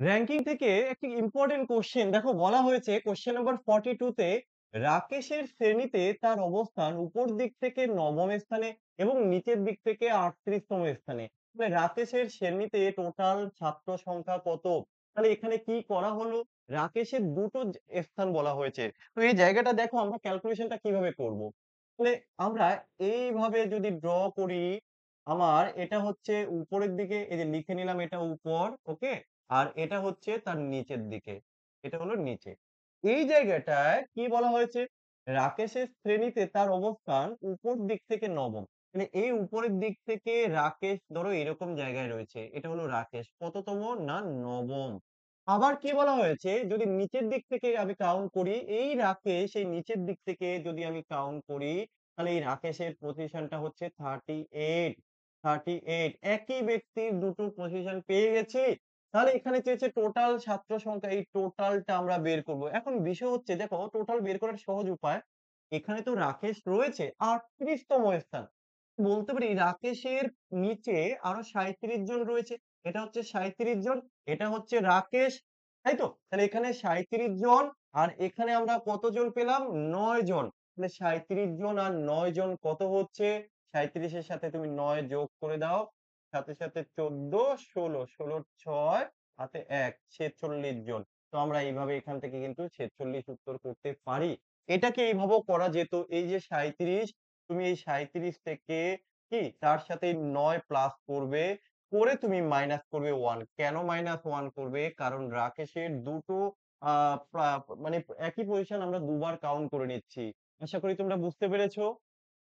Ranking থেকে একটি important question দেখো বলা হয়েছে কোয়েশ্চেন নাম্বার 42 তে রাকেশের শ্রেণীতে তার অবস্থান উপর দিক থেকে ৯ম স্থানে এবং নিচের দিক থেকে ৩৮তম স্থানে। মানে রাকেশের শ্রেণীতে টোটাল ছাত্র সংখ্যা কত? তাহলে এখানে কি করা হলো? রাকেশের দুটো স্থান বলা হয়েছে। তো এই জায়গাটা দেখো আমরা ক্যালকুলেশনটা কিভাবে করব? তাহলে আমরা এইভাবে যদি ড্র করি, আমার এটা হচ্ছে উপরের দিকে এই যে লিখে নিলাম এটা উপর, ওকে? আর এটা হচ্ছে তার নিচের দিকে। এটা হলো নিচে। এই জায়গাটায় কি বলা হয়েছে? রাকেশের শ্রেণীতে তার অবস্থান উপর দিক থেকে ৯ম। মানে এই উপরের দিক থেকে রাকেশ ধরো এরকম জায়গায় রয়েছে। এটা হলো রাকেশ। কততম? না ৯ম। আবার কি বলা হয়েছে? যদি নিচের দিক থেকে আমি কাউন্ট করি, এই রাকেশ এই নিচের দিক থেকে যদি আমি কাউন্ট করি, তাহলে এই রাকেশের পজিশনটা হচ্ছে 38, 38 একই ব্যক্তির দুটো পজিশন পেয়ে গেছি। তাহলে এখানে চেয়েছে টোটাল ছাত্র সংখ্যা, এই টোটালটা আমরা বের করব। এখন বিষয় হচ্ছে দেখো টোটাল বের করার সহজ উপায়। এখানে তো রাকেশ রয়েছে ৩৮তম স্থান। বলতে পারি রাকেশের নিচে আরো ৩৭ জন রয়েছে। এটা হচ্ছে ৩৭ জন, এটা হচ্ছে রাকেশ। তাই তো? তাহলে এখানে ৩৭ জন আর এখানে আমরা কতজন পেলাম? ৯ জন। তাহলে ৩৭ জন আর ৯ জন কত হচ্ছে? ৩৭ এর সাথে তুমি ৯ যোগ করে দাও। সাথে, সাথে ১৪, ১৬, ১৬ র ৬ হাতে ১ ৪৬ জন। তো আমরা এইভাবে এখান থেকে কিন্তু ৪৬ উত্তর করতে পারি। এটাকে এইভাবেও করা যেত। এই যে ৩৭ তুমি এই ৩৭ থেকে কি তার সাথে ৯ প্লাস করবে। করে তুমি মাইনাস করবে ১। কেন মাইনাস ১ করবে? কারণ রাকেশের দুটো আ প্রা মানে একই পজিশন আমরা দুবার কাউন্ট করে নিচ্ছি। আশা করি তোমরা বুঝতে পেরেছ।